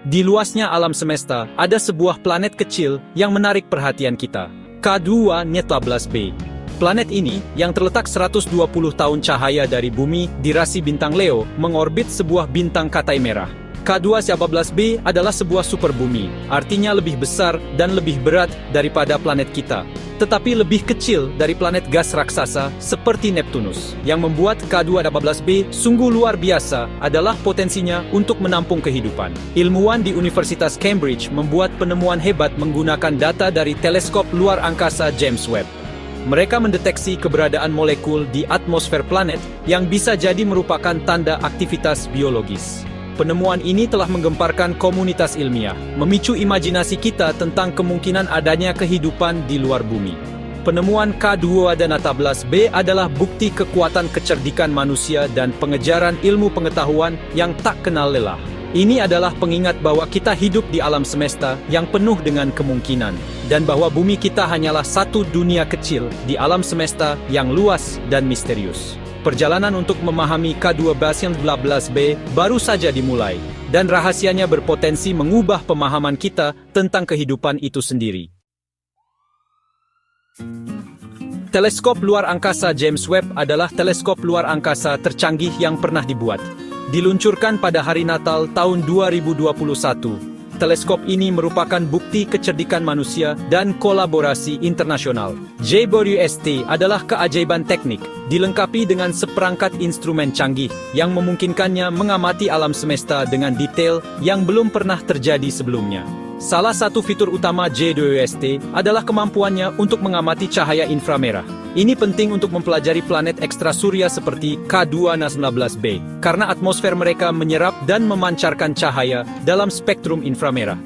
Di luasnya alam semesta, ada sebuah planet kecil yang menarik perhatian kita. K2-14b. Planet ini, yang terletak 120 tahun cahaya dari bumi di rasi bintang Leo, mengorbit sebuah bintang Katai merah. K2-14b adalah sebuah superbumi, artinya lebih besar dan lebih berat daripada planet kita, tetapi lebih kecil dari planet gas raksasa seperti Neptunus. Yang membuat K2-14b sungguh luar biasa adalah potensinya untuk menampung kehidupan. Ilmuwan di Universitas Cambridge membuat penemuan hebat menggunakan data dari teleskop luar angkasa James Webb. Mereka mendeteksi keberadaan molekul di atmosfer planet yang bisa jadi merupakan tanda aktivitas biologis. Penemuan ini telah menggemparkan komunitas ilmiah, memicu imajinasi kita tentang kemungkinan adanya kehidupan di luar bumi. Penemuan K2-14b adalah bukti kekuatan kecerdikan manusia dan pengejaran ilmu pengetahuan yang tak kenal lelah. Ini adalah pengingat bahwa kita hidup di alam semesta yang penuh dengan kemungkinan, dan bahwa bumi kita hanyalah satu dunia kecil di alam semesta yang luas dan misterius. Perjalanan untuk memahami K2-14b baru saja dimulai, dan rahasianya berpotensi mengubah pemahaman kita tentang kehidupan itu sendiri. Teleskop luar angkasa James Webb adalah teleskop luar angkasa tercanggih yang pernah dibuat. Diluncurkan pada hari Natal tahun 2021. Teleskop ini merupakan bukti kecerdikan manusia dan kolaborasi internasional. JWST adalah keajaiban teknik, dilengkapi dengan seperangkat instrumen canggih yang memungkinkannya mengamati alam semesta dengan detail yang belum pernah terjadi sebelumnya. Salah satu fitur utama JWST adalah kemampuannya untuk mengamati cahaya inframerah. Ini penting untuk mempelajari planet ekstrasurya seperti K2-19b, karena atmosfer mereka menyerap dan memancarkan cahaya dalam spektrum inframerah.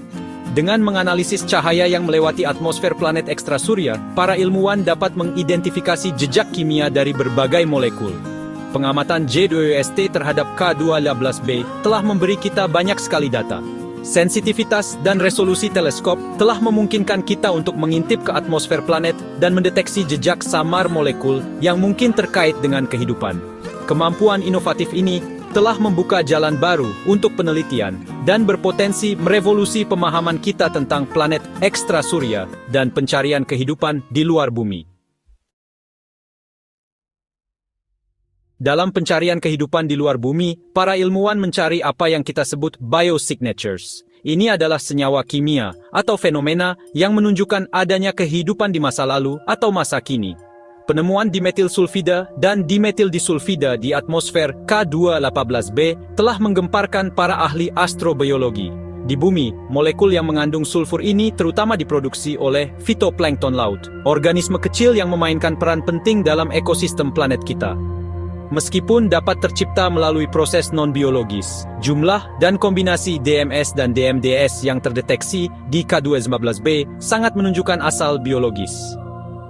Dengan menganalisis cahaya yang melewati atmosfer planet ekstrasurya, para ilmuwan dapat mengidentifikasi jejak kimia dari berbagai molekul. Pengamatan JWST terhadap K2-15b telah memberi kita banyak sekali data. Sensitivitas dan resolusi teleskop telah memungkinkan kita untuk mengintip ke atmosfer planet dan mendeteksi jejak samar molekul yang mungkin terkait dengan kehidupan. Kemampuan inovatif ini telah membuka jalan baru untuk penelitian dan berpotensi merevolusi pemahaman kita tentang planet ekstrasurya dan pencarian kehidupan di luar bumi. Dalam pencarian kehidupan di luar bumi, para ilmuwan mencari apa yang kita sebut biosignatures. Ini adalah senyawa kimia atau fenomena yang menunjukkan adanya kehidupan di masa lalu atau masa kini. Penemuan dimetil sulfida dan dimetil disulfida di atmosfer K2-18b telah menggemparkan para ahli astrobiologi. Di bumi, molekul yang mengandung sulfur ini terutama diproduksi oleh fitoplankton laut, organisme kecil yang memainkan peran penting dalam ekosistem planet kita. Meskipun dapat tercipta melalui proses non-biologis, jumlah dan kombinasi DMS dan DMDS yang terdeteksi di K2-15b sangat menunjukkan asal biologis.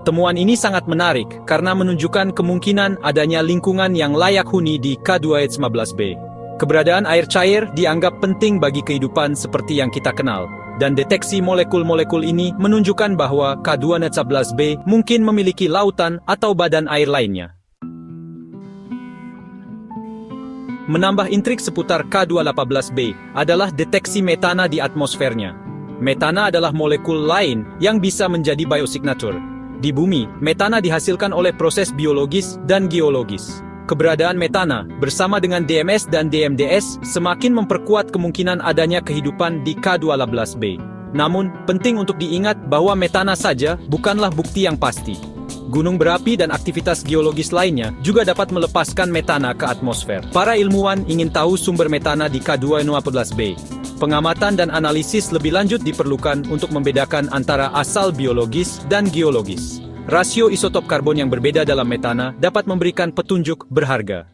Temuan ini sangat menarik karena menunjukkan kemungkinan adanya lingkungan yang layak huni di K2-15b. Keberadaan air cair dianggap penting bagi kehidupan seperti yang kita kenal, dan deteksi molekul-molekul ini menunjukkan bahwa K2-15b mungkin memiliki lautan atau badan air lainnya. Menambah intrik seputar K2-18b adalah deteksi metana di atmosfernya. Metana adalah molekul lain yang bisa menjadi biosignature. Di bumi, metana dihasilkan oleh proses biologis dan geologis. Keberadaan metana bersama dengan DMS dan DMDS semakin memperkuat kemungkinan adanya kehidupan di K2-18b. Namun, penting untuk diingat bahwa metana saja bukanlah bukti yang pasti. Gunung berapi dan aktivitas geologis lainnya juga dapat melepaskan metana ke atmosfer. Para ilmuwan ingin tahu sumber metana di K2-15b. Pengamatan dan analisis lebih lanjut diperlukan untuk membedakan antara asal biologis dan geologis. Rasio isotop karbon yang berbeda dalam metana dapat memberikan petunjuk berharga.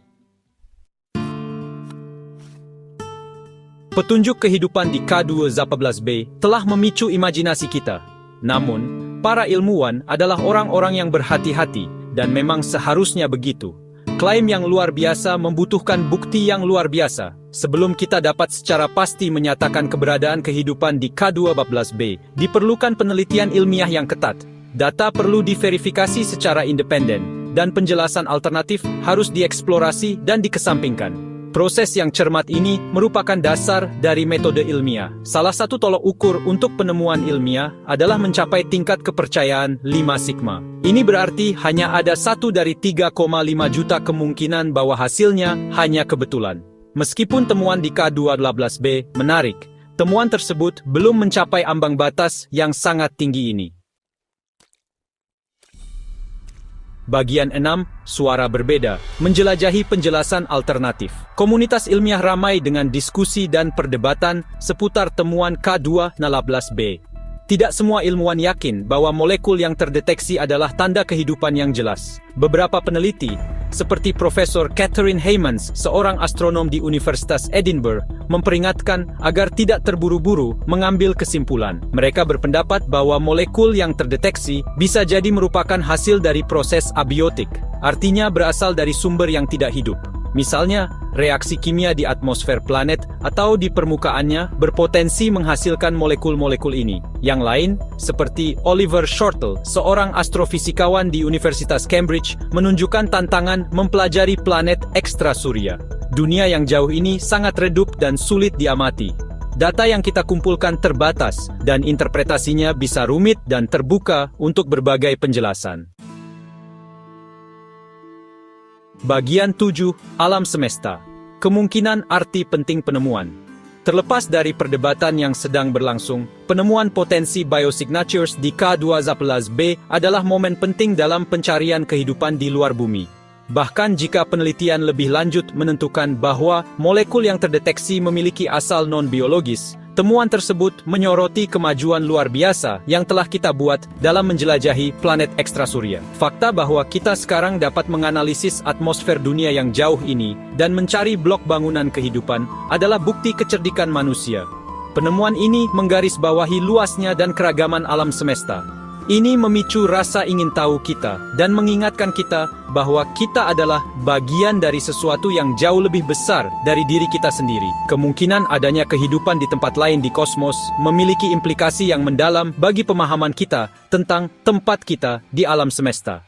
Petunjuk kehidupan di K2-18b telah memicu imajinasi kita. Namun, para ilmuwan adalah orang-orang yang berhati-hati, dan memang seharusnya begitu. Klaim yang luar biasa membutuhkan bukti yang luar biasa. Sebelum kita dapat secara pasti menyatakan keberadaan kehidupan di K2-14b, diperlukan penelitian ilmiah yang ketat. Data perlu diverifikasi secara independen, dan penjelasan alternatif harus dieksplorasi dan dikesampingkan. Proses yang cermat ini merupakan dasar dari metode ilmiah. Salah satu tolok ukur untuk penemuan ilmiah adalah mencapai tingkat kepercayaan 5 sigma. Ini berarti hanya ada 1 dari 3,5 juta kemungkinan bahwa hasilnya hanya kebetulan. Meskipun temuan di K218b menarik, temuan tersebut belum mencapai ambang batas yang sangat tinggi ini. Bagian 6, suara berbeda, menjelajahi penjelasan alternatif. Komunitas ilmiah ramai dengan diskusi dan perdebatan seputar temuan K218b. Tidak semua ilmuwan yakin bahwa molekul yang terdeteksi adalah tanda kehidupan yang jelas. Beberapa peneliti, seperti Profesor Catherine Heymans, seorang astronom di Universitas Edinburgh, memperingatkan agar tidak terburu-buru mengambil kesimpulan. Mereka berpendapat bahwa molekul yang terdeteksi bisa jadi merupakan hasil dari proses abiotik, artinya berasal dari sumber yang tidak hidup. Misalnya, reaksi kimia di atmosfer planet atau di permukaannya berpotensi menghasilkan molekul-molekul ini. Yang lain, seperti Oliver Shortall, seorang astrofisikawan di Universitas Cambridge, menunjukkan tantangan mempelajari planet ekstrasurya. Dunia yang jauh ini sangat redup dan sulit diamati. Data yang kita kumpulkan terbatas, dan interpretasinya bisa rumit dan terbuka untuk berbagai penjelasan. Bagian 7, alam semesta. Kemungkinan arti penting penemuan. Terlepas dari perdebatan yang sedang berlangsung, penemuan potensi biosignatures di K218b adalah momen penting dalam pencarian kehidupan di luar bumi. Bahkan jika penelitian lebih lanjut menentukan bahwa molekul yang terdeteksi memiliki asal non-biologis, temuan tersebut menyoroti kemajuan luar biasa yang telah kita buat dalam menjelajahi planet ekstrasurya. Fakta bahwa kita sekarang dapat menganalisis atmosfer dunia yang jauh ini dan mencari blok bangunan kehidupan adalah bukti kecerdikan manusia. Penemuan ini menggarisbawahi luasnya dan keragaman alam semesta. Ini memicu rasa ingin tahu kita dan mengingatkan kita bahwa kita adalah bagian dari sesuatu yang jauh lebih besar dari diri kita sendiri. Kemungkinan adanya kehidupan di tempat lain di kosmos memiliki implikasi yang mendalam bagi pemahaman kita tentang tempat kita di alam semesta.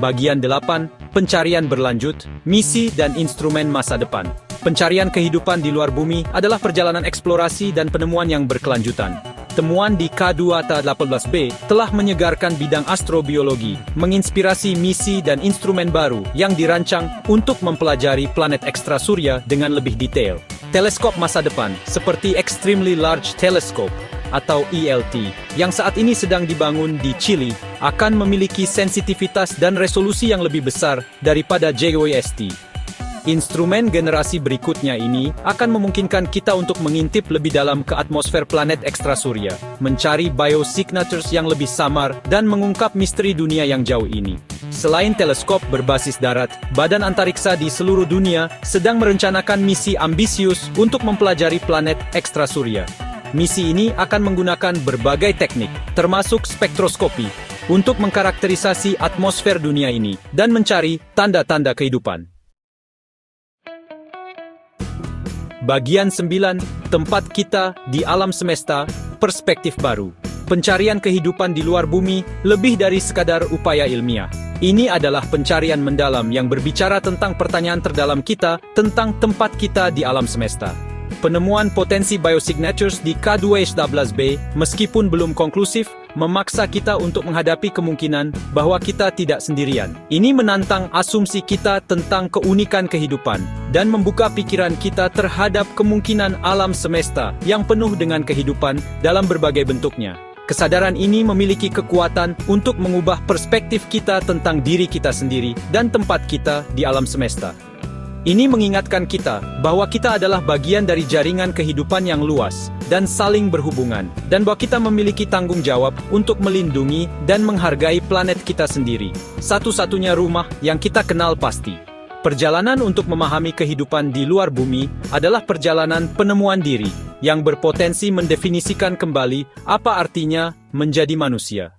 Bagian 8, pencarian berlanjut, misi dan instrumen masa depan. Pencarian kehidupan di luar bumi adalah perjalanan eksplorasi dan penemuan yang berkelanjutan. Temuan di K218b telah menyegarkan bidang astrobiologi, menginspirasi misi dan instrumen baru yang dirancang untuk mempelajari planet ekstrasurya dengan lebih detail. Teleskop masa depan, seperti Extremely Large Telescope atau ELT, yang saat ini sedang dibangun di Chile, akan memiliki sensitivitas dan resolusi yang lebih besar daripada JWST. Instrumen generasi berikutnya ini akan memungkinkan kita untuk mengintip lebih dalam ke atmosfer planet ekstrasurya, mencari biosignatures yang lebih samar, dan mengungkap misteri dunia yang jauh ini. Selain teleskop berbasis darat, Badan Antariksa di seluruh dunia sedang merencanakan misi ambisius untuk mempelajari planet ekstrasurya. Misi ini akan menggunakan berbagai teknik, termasuk spektroskopi, untuk mengkarakterisasi atmosfer dunia ini dan mencari tanda-tanda kehidupan. Bagian 9, tempat kita di alam semesta, perspektif baru. Pencarian kehidupan di luar bumi lebih dari sekadar upaya ilmiah. Ini adalah pencarian mendalam yang berbicara tentang pertanyaan terdalam kita tentang tempat kita di alam semesta. Penemuan potensi biosignatures di K218b, meskipun belum konklusif, memaksa kita untuk menghadapi kemungkinan bahwa kita tidak sendirian. Ini menantang asumsi kita tentang keunikan kehidupan, dan membuka pikiran kita terhadap kemungkinan alam semesta yang penuh dengan kehidupan dalam berbagai bentuknya. Kesadaran ini memiliki kekuatan untuk mengubah perspektif kita tentang diri kita sendiri dan tempat kita di alam semesta. Ini mengingatkan kita bahwa kita adalah bagian dari jaringan kehidupan yang luas dan saling berhubungan, dan bahwa kita memiliki tanggung jawab untuk melindungi dan menghargai planet kita sendiri, satu-satunya rumah yang kita kenal pasti. Perjalanan untuk memahami kehidupan di luar bumi adalah perjalanan penemuan diri yang berpotensi mendefinisikan kembali apa artinya menjadi manusia.